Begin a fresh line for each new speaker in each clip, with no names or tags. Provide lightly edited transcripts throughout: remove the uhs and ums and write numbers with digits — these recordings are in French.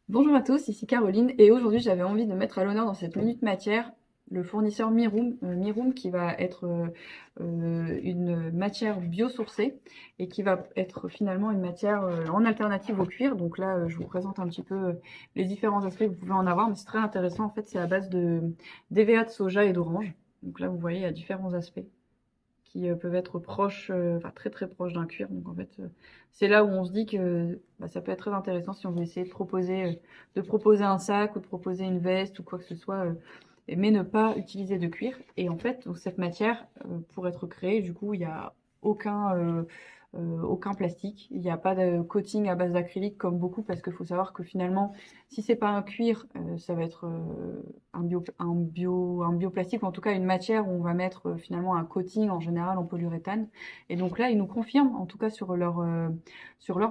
Bonjour à tous, ici Caroline et aujourd'hui j'avais envie de mettre à l'honneur dans cette minute matière le fournisseur Miroom, Miroom qui va être une matière biosourcée et qui va être finalement une matière en alternative au cuir. Donc là je vous présente un petit peu les différents aspects que vous pouvez en avoir, mais c'est très intéressant. En fait c'est à base de d'EVA de soja et d'orange. Donc là vous voyez il y a différents aspects qui peuvent être proches, enfin très très proches d'un cuir. Donc en fait, c'est là où on se dit que ça peut être très intéressant si on veut essayer de proposer un sac ou de proposer une veste ou quoi que ce soit, mais ne pas utiliser de cuir. Et en fait, donc, cette matière, pour être créée, du coup, il n'y a aucun plastique. Il n'y a pas de coating à base d'acrylique comme beaucoup, parce qu'il faut savoir que finalement, si c'est pas un cuir, ça va être un bioplastique, ou en tout cas une matière où on va mettre finalement un coating en général en polyuréthane. Et donc là, ils nous confirment, en tout cas sur leur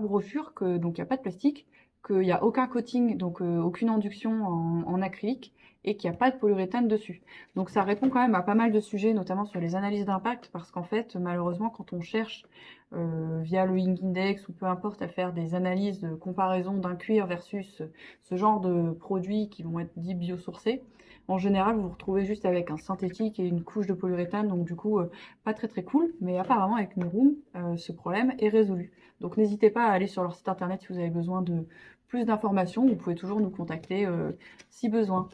brochure, que donc il n'y a pas de plastique, qu'il n'y a aucun coating, donc aucune induction en acrylique, et qu'il n'y a pas de polyuréthane dessus. Donc ça répond quand même à pas mal de sujets, notamment sur les analyses d'impact, parce qu'en fait, malheureusement, quand on cherche via le Ink Index ou peu importe à faire des analyses de comparaison d'un cuir versus ce genre de produits qui vont être dits biosourcés, en général, vous vous retrouvez juste avec un synthétique et une couche de polyuréthane, donc du coup, pas très très cool. Mais apparemment, avec Miroom, ce problème est résolu. Donc n'hésitez pas à aller sur leur site internet si vous avez besoin de plus d'informations. Vous pouvez toujours nous contacter si besoin.